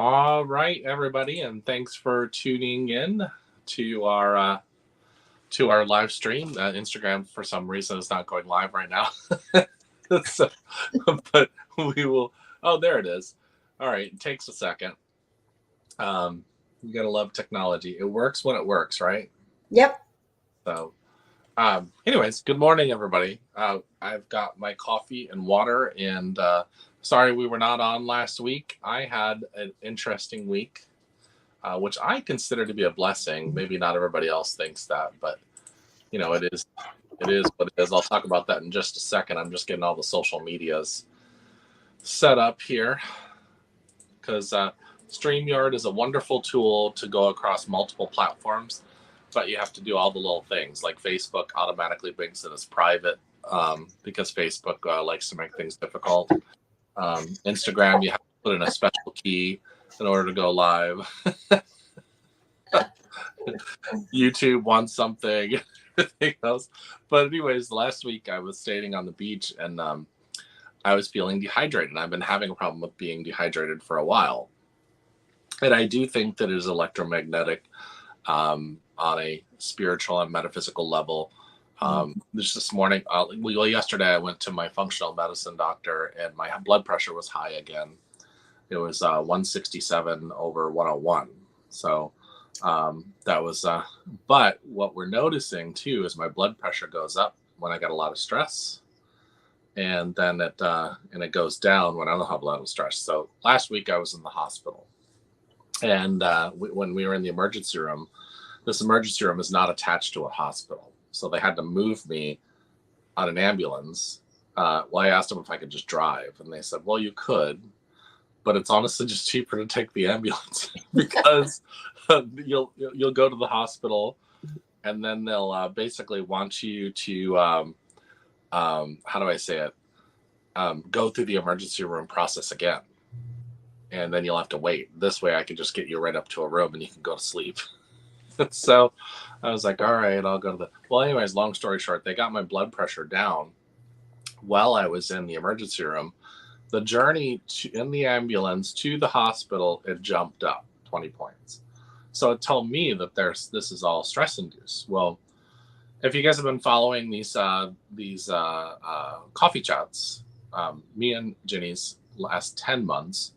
All right, everybody, and thanks for tuning in to our live stream. Instagram, for some reason, is not going live right now, so, but we will. Oh, there it is. All right, it takes a second. You gotta love technology. It works when it works, right? Yep. So, anyways, good morning, everybody. I've got my coffee and water, and sorry we were not on last week. I had an interesting week, which I consider to be a blessing. Maybe not everybody else thinks that, but it is what it is. I'll talk about that in just a second. I'm just getting all the social medias set up here because StreamYard is a wonderful tool to go across multiple platforms, but you have to do all the little things like Facebook automatically brings it as private because Facebook likes to make things difficult. Instagram, you have to put in a special key in order to go live. YouTube wants something, everything else. But anyways, last week I was staying on the beach and I was feeling dehydrated. I've been having a problem with being dehydrated for a while. And I do think that it is electromagnetic on a spiritual and metaphysical level. This morning, yesterday I went to my functional medicine doctor and my blood pressure was high again. It was 167 over 101. So that was, but what we're noticing too is my blood pressure goes up when I got a lot of stress. And then it goes down when I don't have a lot of stress. So last week I was in the hospital. And when we were in the emergency room, this emergency room is not attached to a hospital. So they had to move me on an ambulance. I asked them if I could just drive. And they said, well, you could, but it's honestly just cheaper to take the ambulance because you'll go to the hospital and then they'll basically want you to, how do I say it? Go through the emergency room process again. And then you'll have to wait. This way I can just get you right up to a room and you can go to sleep. So I was like, all right, I'll go to well, anyways, long story short, they got my blood pressure down while I was in the emergency room. The journey in the ambulance to the hospital, it jumped up 20 points. So it told me that this is all stress induced. Well, if you guys have been following these coffee chats, me and Ginny's last 10 months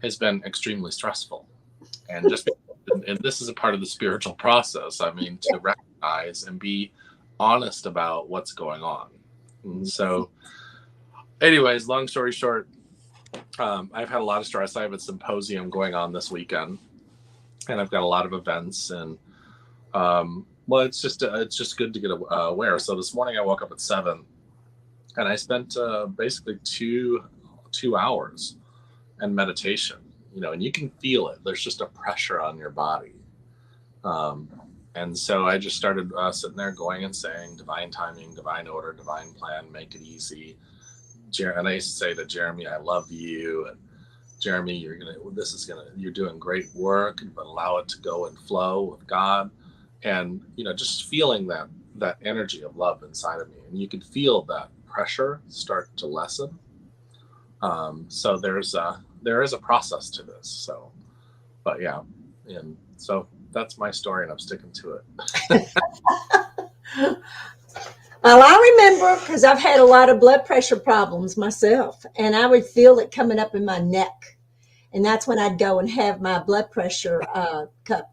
has been extremely stressful. And and this is a part of the spiritual process. I mean, to recognize and be honest about what's going on. And so anyways, long story short, I've had a lot of stress. I have a symposium going on this weekend and I've got a lot of events and, well, it's just good to get aware. So this morning I woke up at 7 and I spent basically two hours in meditation, and you can feel it. There's just a pressure on your body. And so I just started sitting there going and saying divine timing, divine order, divine plan, make it easy. And I used to say to Jeremy, I love you. And Jeremy, you're doing great work, but allow it to go and flow with God. And, just feeling that energy of love inside of me. And you can feel that pressure start to lessen. So there is a process to this. So, but yeah. And so that's my story and I'm sticking to it. Well, I remember because I've had a lot of blood pressure problems myself, and I would feel it coming up in my neck. And that's when I'd go and have my blood pressure cut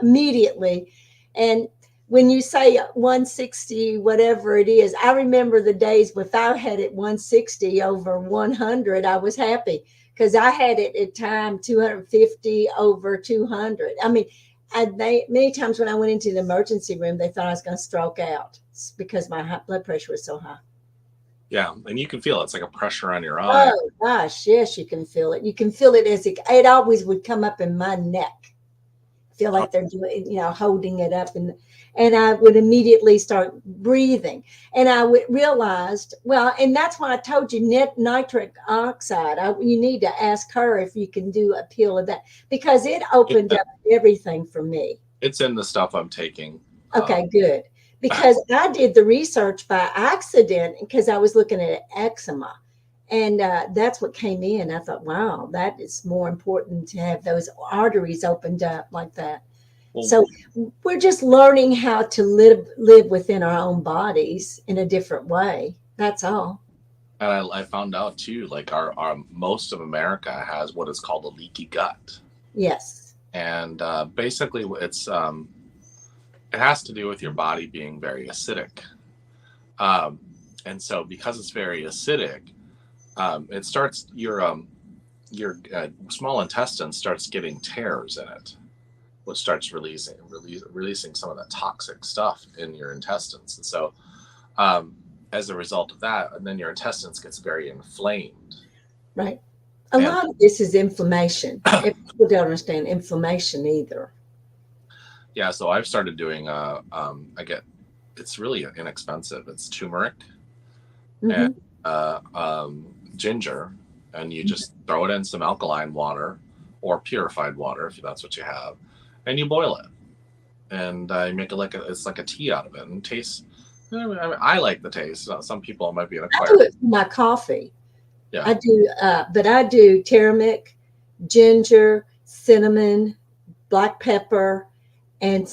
immediately. And when you say 160, whatever it is, I remember the days if I had it 160 over 100, I was happy because I had it at time 250 over 200. I mean, many times when I went into the emergency room, they thought I was going to stroke out because my blood pressure was so high. Yeah, and you can feel it. It's like a pressure on your eye. Oh, gosh, yes, you can feel it. You can feel it as it always would come up in my neck. Feel like they're doing, holding it up. And I would immediately start breathing. And I realized, and that's why I told you nitric oxide. You need to ask her if you can do a pill of that because it opened up everything for me. It's in the stuff I'm taking. Okay, good. Because I did the research by accident because I was looking at eczema. And that's what came in. I thought, wow, that is more important to have those arteries opened up like that. Well, So we're just learning how to live within our own bodies in a different way. That's all. and I found out too, like our most of America has what is called a leaky gut, Yes. and basically it has to do with your body being very acidic, um, and so because it's very acidic, it starts your small intestine starts getting tears in it, which starts releasing some of that toxic stuff in your intestines. And so, um, as a result of that, and then your intestines gets very inflamed. Right. A And lot of this is inflammation. If people don't understand inflammation either. yeah, so I've started doing. I get it's really inexpensive. It's turmeric and Hmm. ginger, and you just throw it in some alkaline water or purified water if that's what you have, and you boil it. And I make it it's like a tea out of it, and it tastes. I like the taste. Some people might be an I acquired. do it for my coffee. Yeah. I do, but I do turmeric, ginger, cinnamon, black pepper, and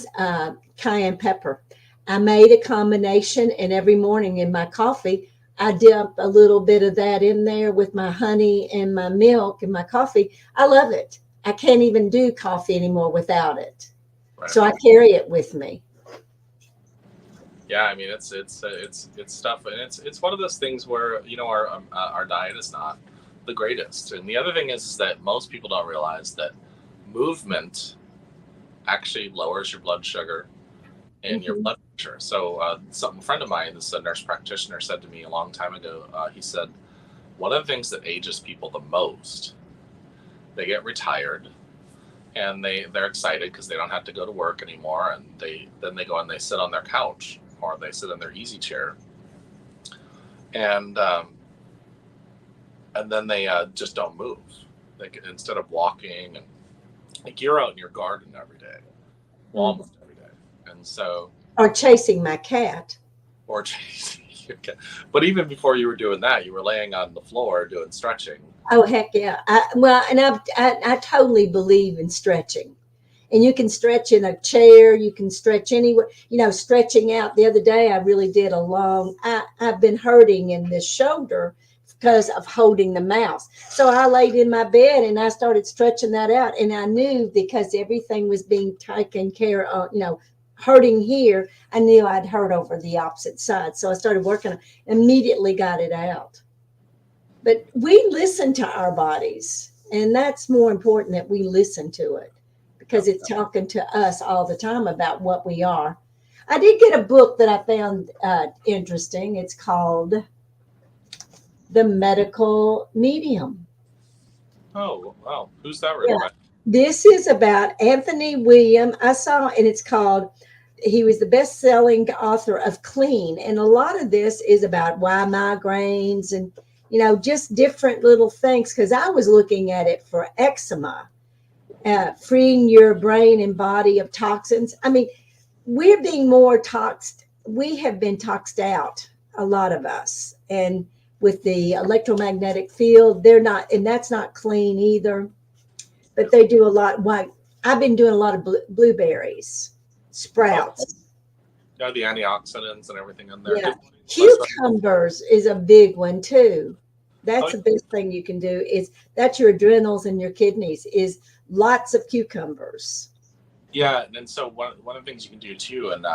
cayenne pepper. I made a combination, and every morning in my coffee, I dip a little bit of that in there with my honey and my milk and my coffee. I love it. I can't even do coffee anymore without it. Right. So I carry it with me. Yeah, I mean it's stuff, and it's one of those things where our diet is not the greatest. And the other thing is that most people don't realize that movement actually lowers your blood sugar and your Hmm. blood pressure. So, a friend of mine, this is a nurse practitioner, said to me a long time ago. He said one of the things that ages people the most, they get retired and they're excited because they don't have to go to work anymore, and they go and they sit on their couch or they sit in their easy chair, and then they just don't move. Instead of walking, and like you're out in your garden every day, well, Hmm. almost every day, and so Or chasing my cat. or chasing your cat. But even before you were doing that, you were laying on the floor doing stretching. Oh heck yeah! I totally believe in stretching, and you can stretch in a chair. You can stretch anywhere. You know, stretching out. The other day, I really did a long. I've been hurting in this shoulder because of holding the mouse. So I laid in my bed and I started stretching that out, and I knew because everything was being taken care of. You know, hurting here, I knew I'd hurt over the opposite side. So I started working. Immediately got it out. But we listen to our bodies, and that's more important that we listen to it because Yep. it's talking to us all the time about what we are. I did get a book that I found interesting. It's called The Medical Medium. Oh wow, who's that Yeah. written by? This is about Anthony William. I saw, and it's called, he was the best selling author of Clean. And a lot of this is about why migraines and, just different little things. Because I was looking at it for eczema, freeing your brain and body of toxins. I mean, we're being more toxed. We have been toxed out, a lot of us. And with the electromagnetic field, they're not, and that's not clean either, but they do a lot. Why I've been doing a lot of blueberries, Oh, sprouts. yeah, the antioxidants and everything in there. Yeah, Good. cucumbers is a big one too. Oh, That's the best thing you can do. Is that's your adrenals and your kidneys. Is lots of cucumbers. yeah, and so one of the things you can do too, and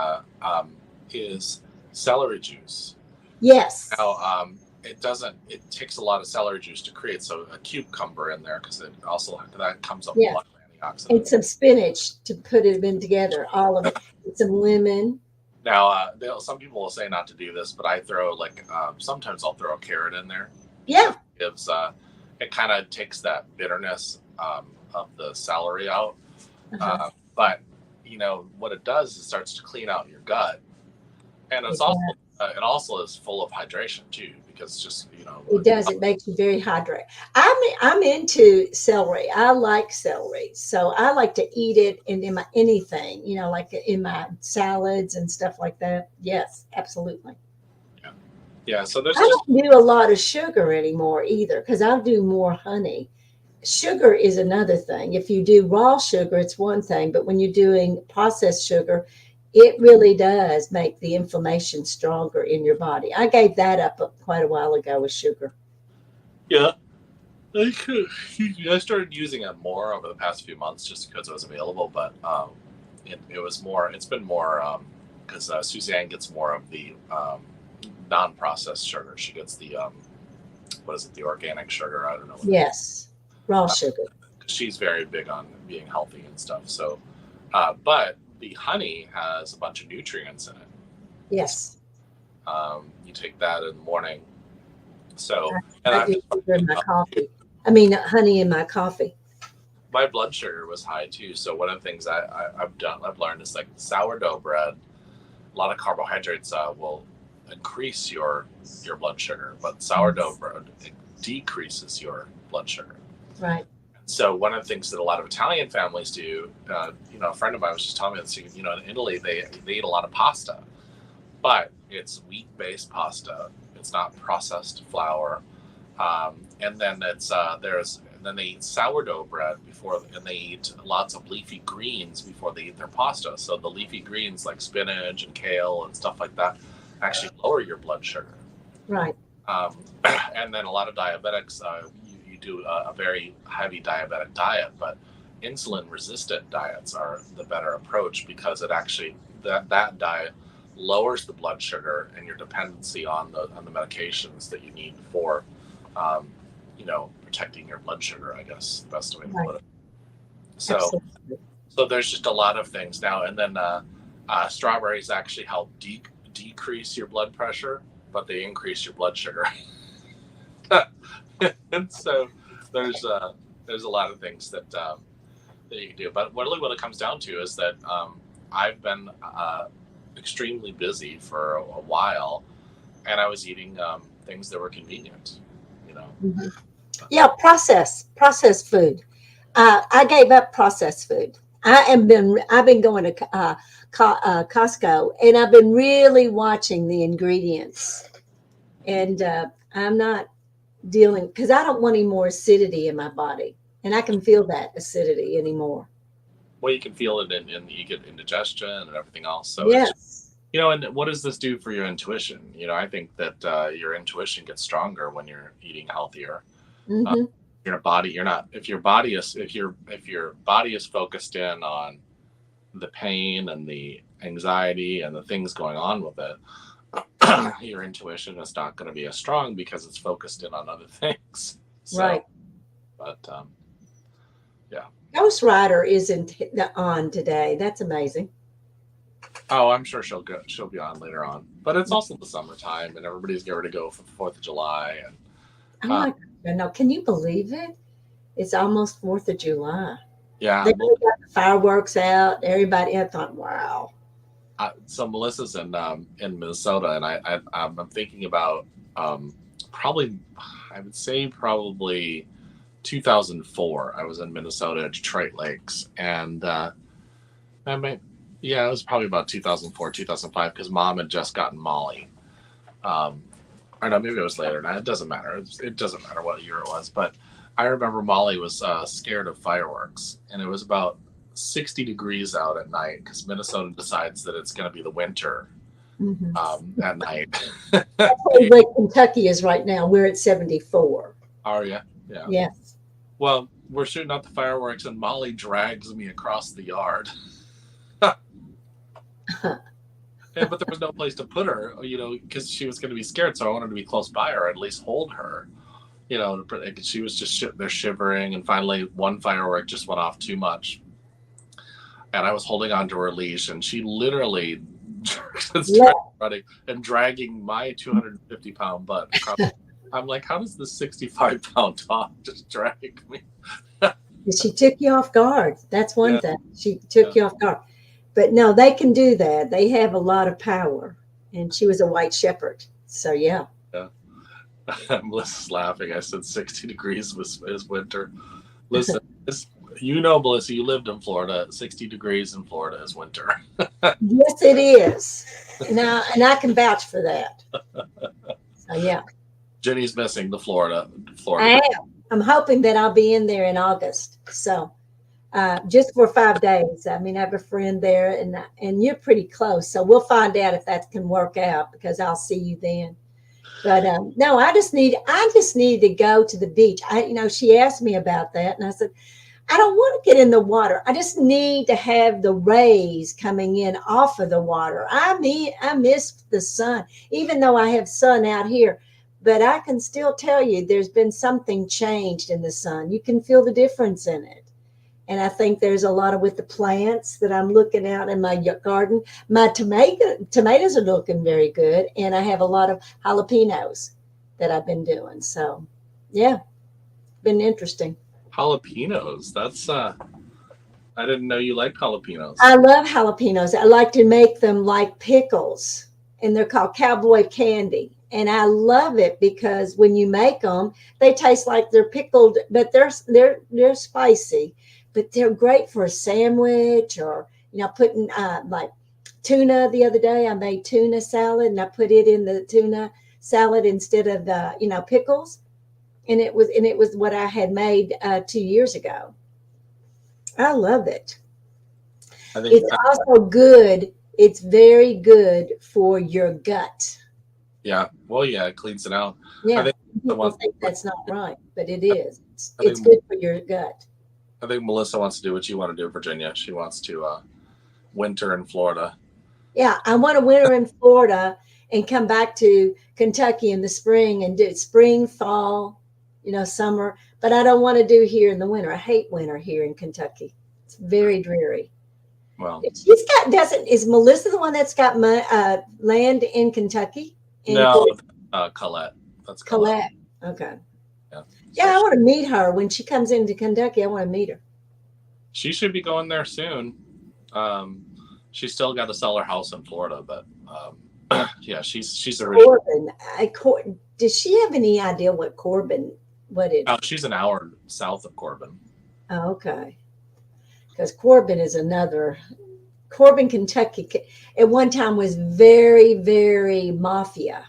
is celery juice. Yes. Now, it doesn't. It takes a lot of celery juice to create a cucumber in there because it also that comes up with a Yeah, lot of and antioxidants. some spinach to put it in together. All of it. And some lemon. Now, some people will say not to do this, but I throw sometimes I'll throw a carrot in there because Yeah. it kind of takes that bitterness of the celery out. Uh-huh. But what it does is it starts to clean out your gut, and It it also is full of hydration too because just It does. It makes you very hydrated. I'm into celery. I like celery, so I like to eat it in my anything. Like in my salads and stuff like that. Yes, absolutely. yeah. Yeah, so there's I just don't do a lot of sugar anymore either because I'll do more honey. Sugar is another thing. If you do raw sugar, it's one thing, but when you're doing processed sugar, it really does make the inflammation stronger in your body. I gave that up quite a while ago with sugar. yeah. I started using it more over the past few months just because it was available, but it was more. It's been more because Suzanne gets more of the non-processed sugar. She gets the what is it? The organic sugar. I don't know what it is. Yes, raw sugar. She's very big on being healthy and stuff. So, but the honey has a bunch of nutrients in it. Yes, You take that in the morning. I, So, and I I'm do just sugar in finding my out, coffee. I mean, honey in my coffee. my blood sugar was high too. So one of the things I've learned is like sourdough bread. A lot of carbohydrates will increase your blood sugar, but sourdough bread decreases your blood sugar. Right, So one of the things that a lot of Italian families do, a friend of mine was just telling me that, in Italy they eat a lot of pasta, but it's wheat-based pasta. It's not processed flour, and then then they eat sourdough bread before, and they eat lots of leafy greens before they eat their pasta. So the leafy greens like spinach and kale and stuff like that actually lower your blood sugar. right, And then a lot of diabetics, you do a very heavy diabetic diet, but insulin resistant diets are the better approach because it actually that diet lowers the blood sugar and your dependency on the medications that you need for protecting your blood sugar, I guess the best way to right. put it. So Absolutely. so there's just a lot of things now, and then strawberries actually help decrease your blood pressure, but they increase your blood sugar. And so there's a lot of things that you can do, but really what it comes down to is that I've been extremely busy for a while, and I was eating things that were convenient, you know. Mhm. Yeah, processed food. I gave up processed food. I've been going to Costco, and I've been really watching the ingredients, and I'm not dealing because I don't want any more acidity in my body, and I can feel that acidity anymore. Well, you can feel it in you get indigestion and everything else. So it's Yes. and what does this do for your intuition? I think that your intuition gets stronger when you're eating healthier. Uh, Hmm. your body, you're not if your body is if your body is focused in on the pain and the anxiety and the things going on with it, your intuition is not going to be as strong because it's focused in on other things. So, Right. but yeah. Ghost Rider isn't on today. That's amazing. Oh, I'm sure she'll go. She'll be on later on. But it's also the summertime, and everybody's getting ready to go for the Fourth of July, and Oh uh, my God. No, can you believe it? It's almost 4th of July. yeah. They got the fireworks out. Everybody, I thought, wow. So Melissa's in Minnesota, and I'm thinking about probably I would say probably 2004. I was in Minnesota at Detroit Lakes, and I might yeah, it was probably about 2004, 2005 because Mom had just gotten Molly. Um, I know maybe it was later. Now it doesn't matter. It doesn't matter what year it was, but I remember Molly was scared of fireworks, and it was about 60 degrees out at night because Minnesota decides that it's going to be the winter Hmm. at night. That's what Lake Kentucky is right now. We're at 74. Oh yeah, yeah. Yes. Well, we're shooting out the fireworks, and Molly drags me across the yard. But there was no place to put her, because she was going to be scared. So I wanted to be close by her, at least hold her. She was just there shivering, and finally one firework just went off too much, and I was holding onto her leash, and she literally Yeah. started running and dragging my 250-pound butt across. I'm like, how does this 65-pound dog just drag me? She took you off guard. That's one Yeah, thing. She yeah, took you off guard. But no, they can do that. They have a lot of power. And she was a white shepherd. So yeah. yeah. Melissa's laughing. I said 60 degrees is winter. Listen, Melissa, you lived in Florida. 60 degrees in Florida is winter. Yes, it is. Now, and I can vouch for that. Yeah. Jenny's missing the Florida. I am. I'm hoping that I'll be in there in August. So just for 5 days. I mean, I have a friend there, and you're pretty close, so we'll find out if that can work out because I'll see you then. But no, I just need to go to the beach. She asked me about that, and I said, I don't want to get in the water. I just need to have the rays coming in off of the water. I miss the sun, even though I have sun out here. But I can still tell you there's been something changed in the sun. You can feel the difference in it. And I think there's a lot of with the plants that I'm looking out in my garden. My tomatoes are looking very good. And I have a lot of jalapenos that I've been doing. So, yeah, been interesting. Jalapenos. That's I didn't know you liked jalapenos. I love jalapenos. I like to make them like pickles, and they're called cowboy candy. And I love it because when you make them, they taste like they're pickled, but they're spicy. But they're great for a sandwich, or putting like tuna. The other day, I made tuna salad, and I put it in the tuna salad instead of the pickles, and it was what I had made 2 years ago. I love it. I think It's also good. It's very good for your gut. yeah. Well, yeah, it cleans it out. I Yeah, think Melissa people wants, think that's not right, but it is. It's, I it's think good for your gut. I think Melissa wants to do what you want to do, Virginia. She wants to winter in Florida. Yeah, I want to winter in Florida and come back to Kentucky in the spring and do spring, fall, summer. But I don't want to do here in the winter. I hate winter here in Kentucky. It's very dreary. Well, Is Melissa the one that's got land in Kentucky? no, Colette. That's Colette. Colette. Okay. Yeah. Yeah, I want to meet her when she comes into Kentucky. I want to meet her. She should be going there soon. She's still got to sell her house in Florida, but yeah, she's original. Corbin. Does she have any idea what Corbin? What it? She's an hour south of Corbin. Oh, okay. Because Corbin is another. Corbin, Kentucky, at one time was very, very mafia.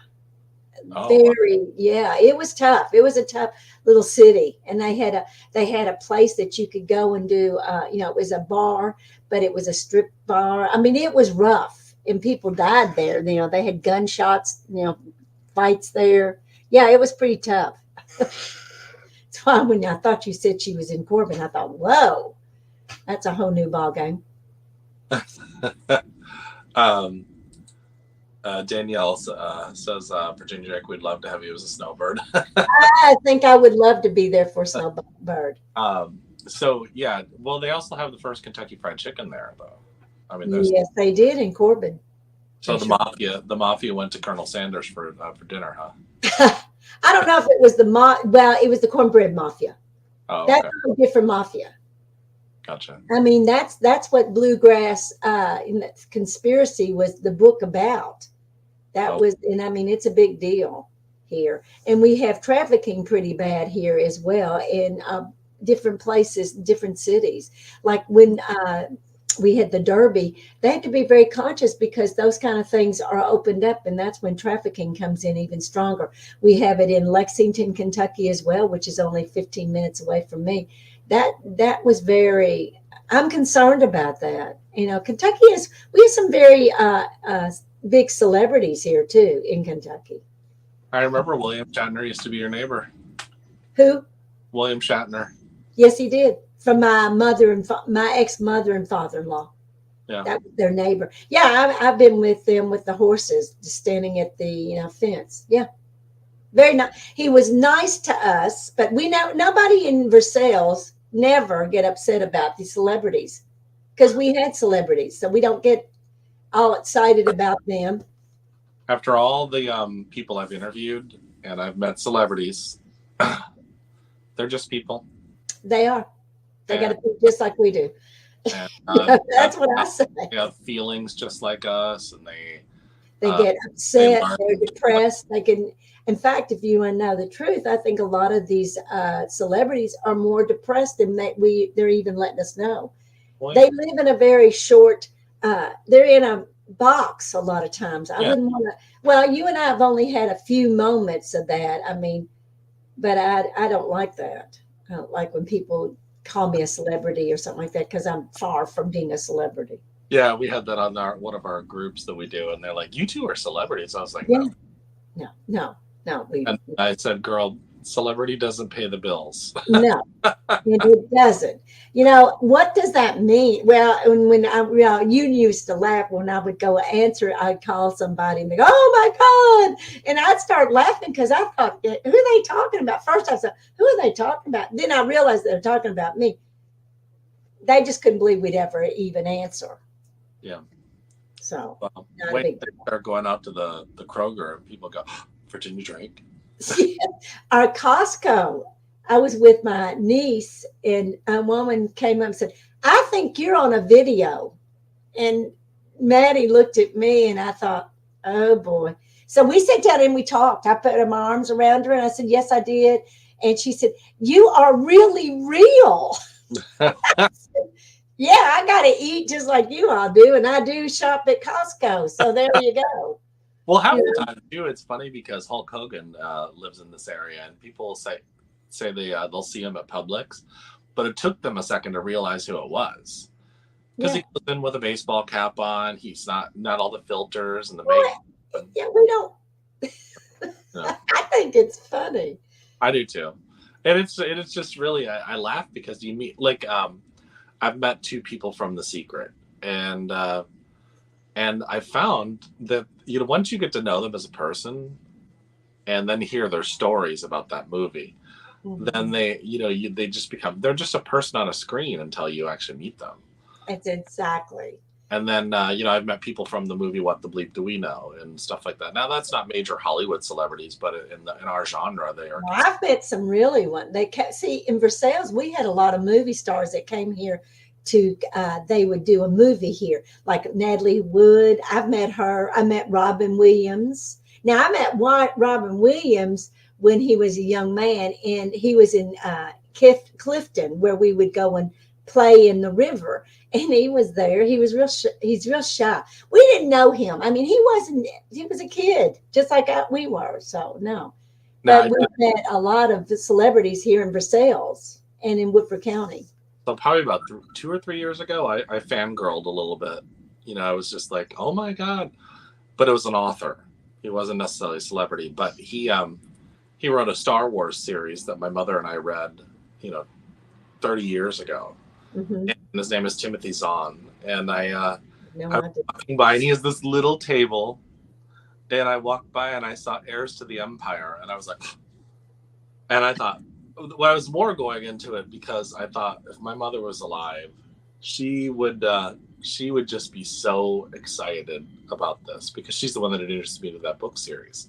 Oh, Very, yeah, it was tough. It was a tough little city, and they had a place that you could go and do. It was a bar, but it was a strip bar. I mean, it was rough, and people died there. They had gunshots. Fights there. Yeah, it was pretty tough. That's why when I thought you said she was in Corbin, I thought, whoa, that's a whole new ball game. Danielle says, Virginia Drake, we'd love to have you as a snowbird. I think I would love to be there for Snowbird. So yeah, well, they also have the first Kentucky Fried Chicken there, though. I mean, Yes, they did in Corbin. So the mafia went to Colonel Sanders for dinner, huh? I don't know if it was it was the cornbread mafia. Oh, That's okay. a different mafia. Gotcha. I mean, that's what Bluegrass Conspiracy was the book about. And I mean, it's a big deal here. And we have trafficking pretty bad here as well in different places, different cities. Like when we had the Derby, they had to be very conscious because those kind of things are opened up, and that's when trafficking comes in even stronger. We have it in Lexington, Kentucky as well, which is only 15 minutes away from me. That was I'm concerned about that. Kentucky we have some very big celebrities here too in Kentucky. I remember William Shatner used to be your neighbor. Who? William Shatner. Yes, he did. From my mother and my ex-mother and father-in-law. Yeah. That was their neighbor. Yeah, I've been with them with the horses, just standing at the fence. Yeah. Very nice. He was nice to us, but we know nobody in Versailles never get upset about these celebrities because we had celebrities, so we don't get all excited about them. After all the people I've interviewed and I've met celebrities, they're just people. They are. They got to be just like we do. And, that's what I say. They have feelings just like us, and they get upset. They're depressed. They can. In fact, if you want to know the truth, I think a lot of these celebrities are more depressed than they're even letting us know. Well, they live in a very short. They're in a box a lot of times. I Yeah. wouldn't want to. Well, you and I have only had a few moments of that. I mean, but I don't like that. I don't like when people call me a celebrity or something like that because I'm far from being a celebrity. Yeah, we had that on our one of our groups that we do, and they're like, "You two are celebrities." I was like, Yeah, "No," no, no, no. We and I said, "Girl, celebrity doesn't pay the bills." no. And it doesn't. What does that mean? Well, when you used to laugh when I would go answer, I'd call somebody and they go, "Oh my God." And I'd start laughing because I thought, who are they talking about? First I said, who are they talking about? Then I realized they're talking about me. They just couldn't believe we'd ever even answer. Yeah. So Well, not a wait, big they start going out to the Kroger, and people go, "Virginia Drake." deal. Our Costco, I was with my niece and a woman came up and said, "I think you're on a video." And Maddie looked at me and I thought, oh boy. So we sat down and we talked. I put my arms around her and I said, yes, I did. And she said, you are really real. Yeah, I got to eat just like you all do. And I do shop at Costco. So there you go. Well, half You the know, time too, it's funny because Hulk Hogan lives in this area, and people say they'll see him at Publix, but it took them a second to realize who it was because yeah. he goes in with a baseball cap on. He's not all the filters and the makeup. Well, And, yeah, we don't. you know, I think it's funny. I do too, and it's just really I laugh because you meet like I've met two people from The Secret, and I found that once you get to know them as a person and then hear their stories about that movie, then Mhm. they just become they're just a person on a screen until you actually meet them. It's exactly. And then I've met people from the movie What the Bleep Do We Know and stuff like that. Now that's not major Hollywood celebrities, but in our genre they are. Well, I've met some really one. See in Versailles. We had a lot of movie stars that came here to. They would do a movie here, like Natalie Wood. I've met her. I met Robin Williams. Now I met Robin Williams when he was a young man, and he was in Clifton, where we would go and play in the river. And he was there. He was he's real shy. We didn't know him. I mean, he wasn't. He was a kid, just like we were. So no. Now But I we've met a lot of the celebrities here in Versailles and in Woodford County. So probably about 2 or 3 years ago, I fangirled a little bit. I was just like, oh my god! But it was an author. He wasn't necessarily a celebrity, but he wrote a Star Wars series that my mother and I read, you know, 30 years ago. Hmm. And his name is Timothy Zahn. And No, I was I didn't. walking by, and he has this little table. And I walked by, and I saw Heirs to the Empire, and I was like, and I thought, well, I was more going into it because I thought if my mother was alive, she would just be so excited about this because she's the one that introduced me to that book series.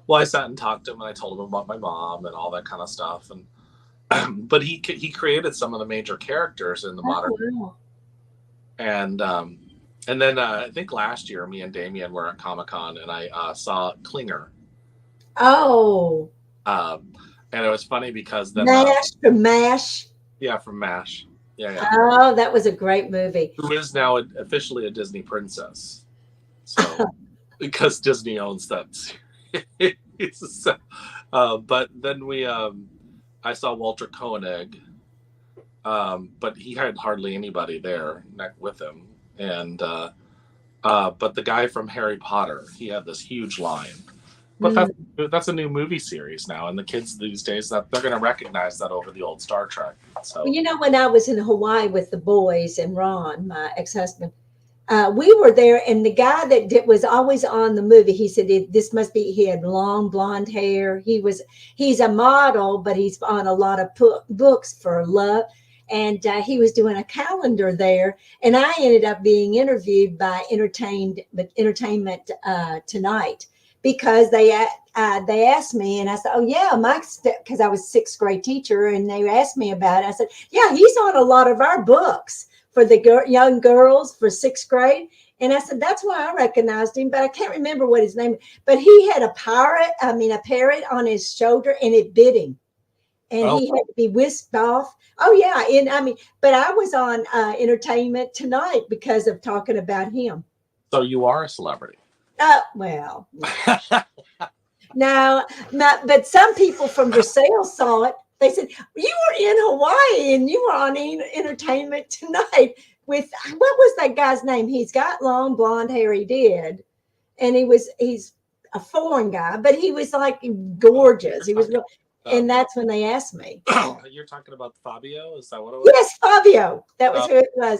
Well, I sat and talked to him, and I told him about my mom and all that kind of stuff, and but he created some of the major characters in the Oh, modern, wow. and and then I think last year me and Damien were at Comic-Con, and I saw Klinger, Oh, um, and it was funny because then MASH from MASH. yeah, from MASH, yeah, Oh, that was a great movie. who is now officially a Disney princess, so because Disney owns that series. But then I saw Walter Koenig, but he had hardly anybody there with him. And but the guy from Harry Potter, he had this huge line. But Mm. that's a new movie series now, and the kids these days that they're going to recognize that over the old Star Trek. Well, So when I was in Hawaii with the boys and Ron, my ex-husband, we were there, and the guy that was always on the movie, he said, "This must be." He had long blonde hair. He's a model, but he's on a lot of books for love, and he was doing a calendar there. And I ended up being interviewed by Entertainment Tonight because they asked me, and I said, "Oh yeah, because I was sixth grade teacher, and they asked me about it." I said, "Yeah, he's on a lot of our books for the young girls for sixth grade." And I said, that's why I recognized him, but I can't remember what his name. But he had a parrot on his shoulder, and it bit him, and oh he had to be whisked off. Oh yeah, and but I was on Entertainment Tonight because of talking about him. So you are a celebrity. Well, no, but some people from Versailles saw it. They said, you were in Hawaii and you were on Entertainment Tonight with, what was that guy's name? He's got long blonde hair, he did. And he's a foreign guy, but he was like gorgeous. He was real, and that's when they asked me. You're talking about Fabio? Is that what it was? Yes, Fabio. That was who it was.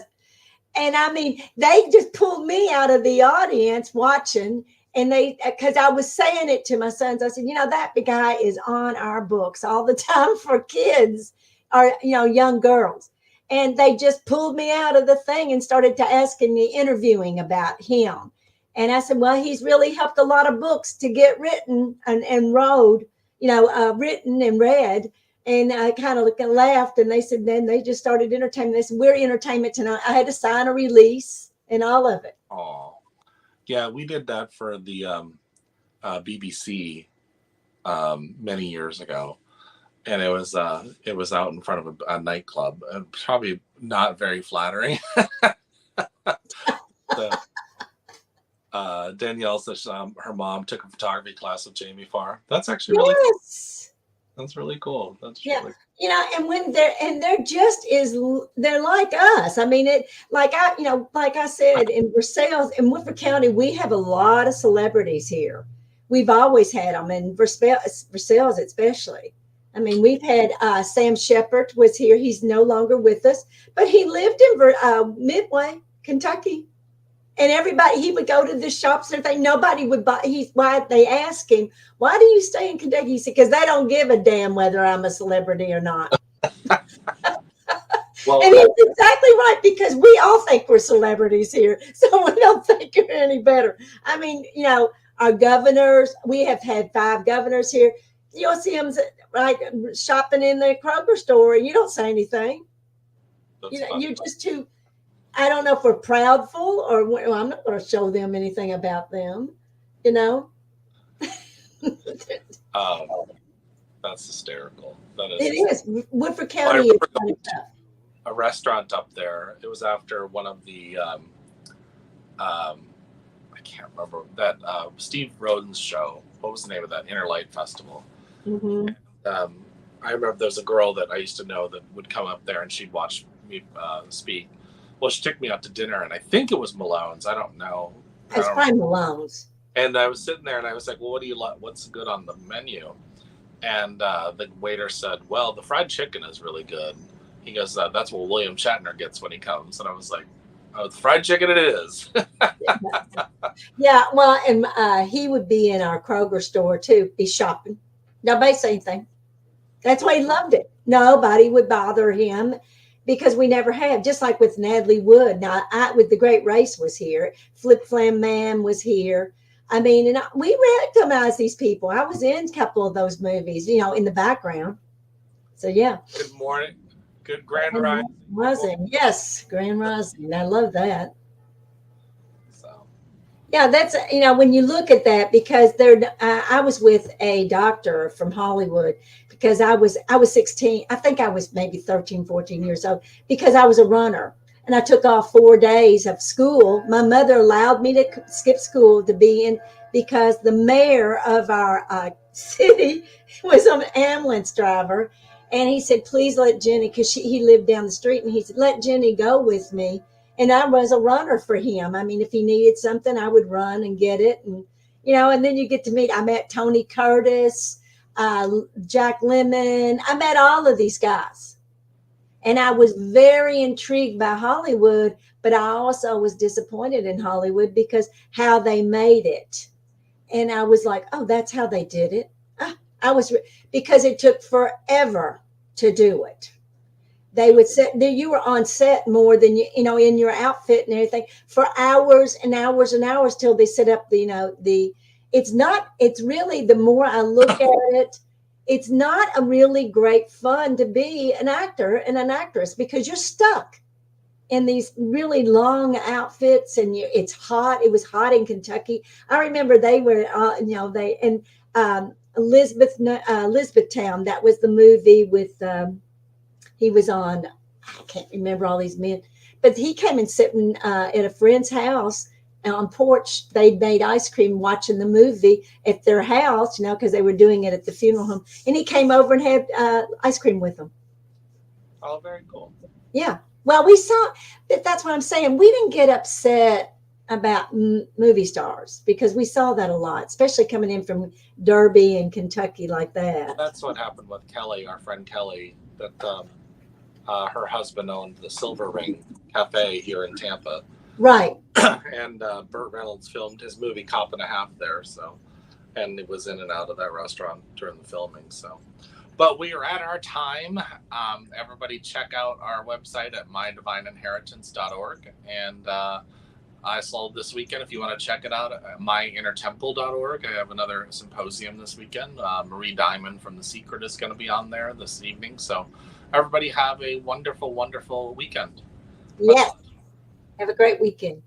And I mean, they just pulled me out of the audience watching. And because I was saying it to my sons, I said, that guy is on our books all the time for kids or, young girls. And they just pulled me out of the thing and started to asking me, interviewing about him. And I said, well, he's really helped a lot of books to get written and wrote, written and read. And I kind of laughed, and they said, then they just started entertainment. They said, we're Entertainment Tonight. I had to sign a release and all of it. Oh, yeah, we did that for the BBC many years ago. And it was out in front of a nightclub. Probably not very flattering. Danielle says her mom took a photography class with Jamie Farr. That's actually really cool. That's really cool. That's really cool. And when they're just they're like us. I mean, like I said, in Versailles, in Woodford County, we have a lot of celebrities here. We've always had them, in Versailles especially. I mean, we've had Sam Shepard was here. He's no longer with us, but he lived in Midway, Kentucky. And everybody, he would go to the shops and everything. Nobody would buy. Why they asked him, why do you stay in Kentucky? He said, because they don't give a damn whether I'm a celebrity or not. Well, and he's exactly right, because we all think we're celebrities here. So we don't think you're any better. I mean, our governors, we have had 5 governors here. You'll see them shopping in the Kroger store and you don't say anything. You're just too. I don't know if we're proudful or I'm not going to show them anything about them, That's hysterical. It is. Woodford County is funny stuff. A restaurant up there. It was after one of the, I can't remember that Steve Roden's show. What was the name of that? Interlight Festival. Mm-hmm. And, I remember there's a girl that I used to know that would come up there and she'd watch me speak. Well, she took me out to dinner, and I think it was Malone's. I don't know. It's probably Malone's. And I was sitting there, and I was like, well, what do you like? What's good on the menu? And the waiter said, well, the fried chicken is really good. He goes, that's what William Shatner gets when he comes. And I was like, oh, the fried chicken it is. Yeah, well, and he would be in our Kroger store, too, be shopping. Nobody say anything. That's why he loved it. Nobody would bother him. Because we never have, just like with Natalie Wood. Now, with The Great Race was here. Flip Flam Man was here. I mean, and we recognize these people. I was in a couple of those movies, in the background. So, yeah. Good morning. Good Grand Rising. Yes, Grand Rising. I love that. So. Yeah, that's, when you look at that, because I was with a doctor from Hollywood, because I was 16. I think I was maybe 13, 14 years old, because I was a runner and I took off 4 days of school. My mother allowed me to skip school to be in, because the mayor of our city was an ambulance driver. And he said, please let Jenny, because he lived down the street, and he said, let Jenny go with me. And I was a runner for him. I mean, if he needed something, I would run and get it. And, and then you get to I met Tony Curtis, Jack Lemmon. I met all of these guys. And I was very intrigued by Hollywood, but I also was disappointed in Hollywood because how they made it. And I was like, oh, that's how they did it. Because it took forever to do it. They would set there. You were on set more than in your outfit and everything for hours and hours and hours till they set up it's really, the more I look at it, it's not a really great fun to be an actor and an actress, because you're stuck in these really long outfits and it's hot. It was hot in Kentucky. I remember they were, Elizabethtown. That was the movie with, he was on, I can't remember all these men, but he came and sitting at a friend's house on porch. They made ice cream watching the movie at their house, because they were doing it at the funeral home. And he came over and had ice cream with them. Oh, very cool. Yeah. Well, we saw that's what I'm saying. We didn't get upset about movie stars because we saw that a lot, especially coming in from Derby and Kentucky like that. Well, that's what happened with Kelly, our friend Kelly, that her husband owned the Silver Ring Cafe here in Tampa. Right. And Burt Reynolds filmed his movie Cop and a Half there, and it was in and out of that restaurant during the filming. So, but we are at our time. Everybody check out our website at mydivineinheritance.org. And I sold this weekend, if you want to check it out, at myinnertemple.org. I have another symposium this weekend. Marie Diamond from The Secret is going to be on there this evening. So everybody have a wonderful, wonderful weekend. Yes. Have a great weekend.